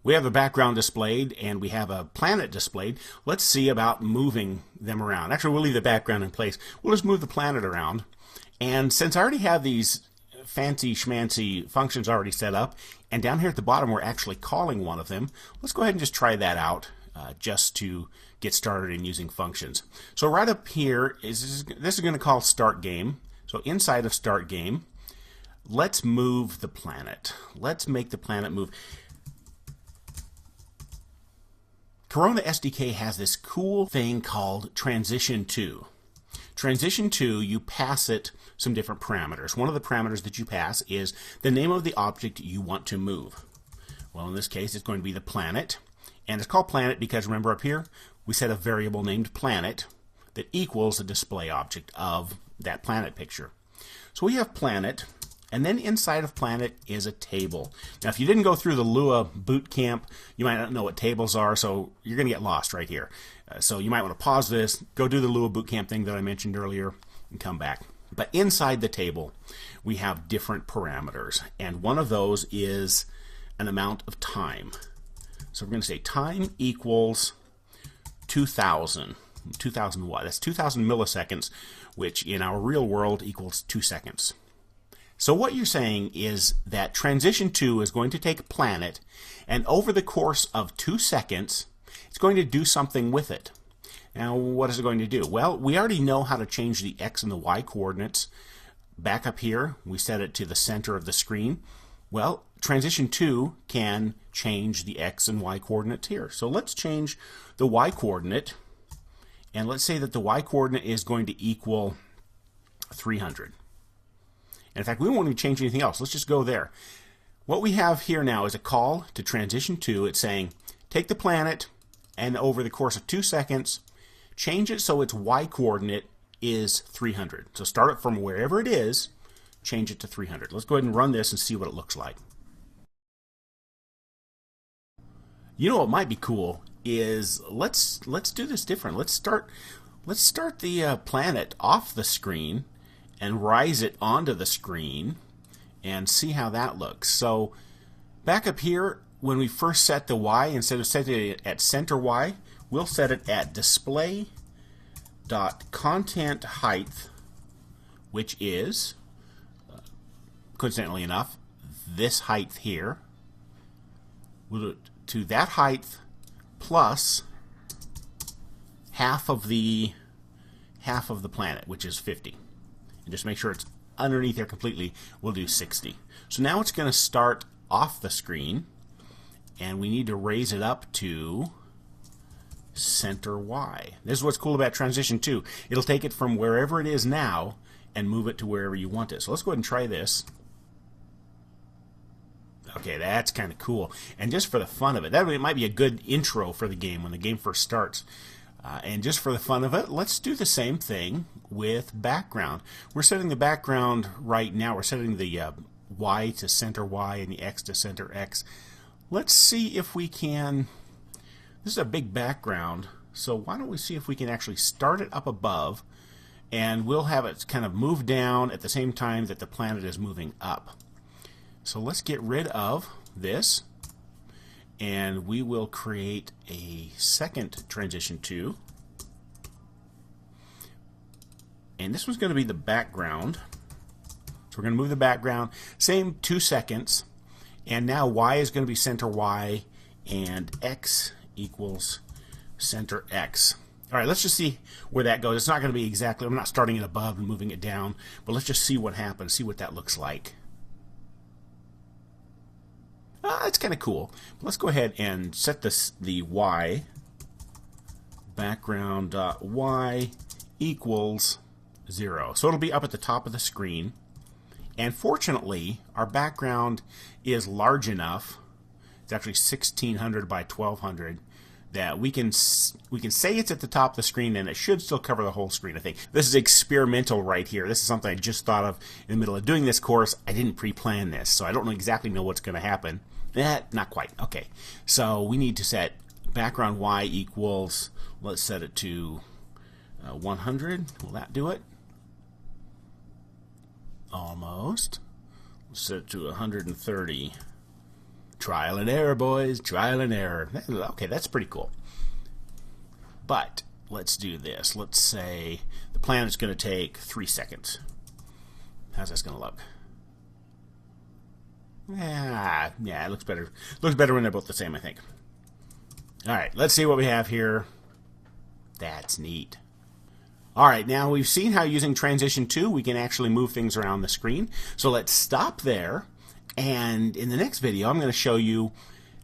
We have a background displayed and we have a planet displayed. Let's see about moving them around. Actually, we'll leave the background in place. We'll just move the planet around. And since I already have these fancy schmancy functions already set up, and down here at the bottom we're actually calling one of them, let's go ahead and just try that out just to get started in using functions. So right up here, this is going to call start game. So inside of start game, let's move the planet. Let's make the planet move. Corona SDK has this cool thing called transition to. Transition to, you pass it some different parameters. One of the parameters that you pass is the name of the object you want to move. Well, in this case, it's going to be the planet. And it's called planet because, remember up here, we set a variable named planet that equals the display object of that planet picture. So we have planet, and then inside of planet is a table. Now, if you didn't go through the Lua boot camp, you might not know what tables are, so you're going to get lost right here. So you might want to pause this, go do the Lua boot camp thing that I mentioned earlier, and come back. But inside the table, we have different parameters, and one of those is an amount of time. So we're going to say time equals 2,000. 2,000 what? That's 2,000 milliseconds, which in our real world equals 2 seconds. So what you're saying is that transition to is going to take a planet, and over the course of 2 seconds, it's going to do something with it. Now, what is it going to do? Well, we already know how to change the x and the y coordinates. Back up here, we set it to the center of the screen. Well, transition to can change the x and y coordinates here. So let's change the y coordinate, and let's say that the y coordinate is going to equal 300. And in fact, we won't even change anything else. Let's just go there. What we have here now is a call to transition to. It's saying, take the planet, and over the course of 2 seconds, change it so its y coordinate is 300. So start it from wherever it is, change it to 300. Let's go ahead and run this and see what it looks like. You know what might be cool is let's do this different. Let's start the planet off the screen and rise it onto the screen and see how that looks. So back up here, when we first set the y, instead of setting it at center y, we'll set it at display.content height, which is, coincidentally enough, this height here. We'll do it to that height plus half of the planet, which is 50. And just make sure it's underneath there completely. We'll do 60. So now it's going to start off the screen, and we need to raise it up to center Y. This is what's cool about transition to. It'll take it from wherever it is now and move it to wherever you want it. So let's go ahead and try this. Okay, that's kind of cool. And just for the fun of it, that might be a good intro for the game when the game first starts. And just for the fun of it, let's do the same thing with background. We're setting the background right now. We're setting the Y to center Y and the X to center X. Let's see if we can... This is a big background, so why don't we see if we can actually start it up above, and we'll have it kind of move down at the same time that the planet is moving up. So let's get rid of this, and we will create a second transition to, and this one's going to be the background. So we're going to move the background, same 2 seconds, and now Y is going to be center Y, and X equals center X. All right, let's just see where that goes. It's not going to be exactly, I'm not starting it above and moving it down, but let's just see what happens, see what that looks like. It's kind of cool. Let's go ahead and set the Y, background Y equals 0. So it'll be up at the top of the screen. And fortunately, our background is large enough, it's actually 1600 by 1200, that we can say it's at the top of the screen, and it should still cover the whole screen, I think. This is experimental right here. This is something I just thought of in the middle of doing this course. I didn't pre-plan this, so I don't exactly know what's going to happen. Not quite. Okay, so we need to set background Y equals, let's set it to 100. Will that do it? Almost. Let's set it to 130. Trial and error, boys. Trial and error. Okay, that's pretty cool. But let's do this. Let's say the plan is going to take 3 seconds. How's this going to look? Yeah, it looks better. Looks better when they're both the same, I think. All right, let's see what we have here. That's neat. All right, now we've seen how using Transition 2 we can actually move things around the screen. So let's stop there, and in the next video I'm going to show you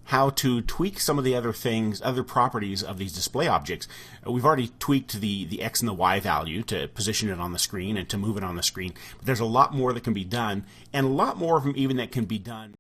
how to tweak some of the other things, other properties of these display objects. We've already tweaked the X and the Y value to position it on the screen and to move it on the screen. But there's a lot more that can be done, and a lot more of them even that can be done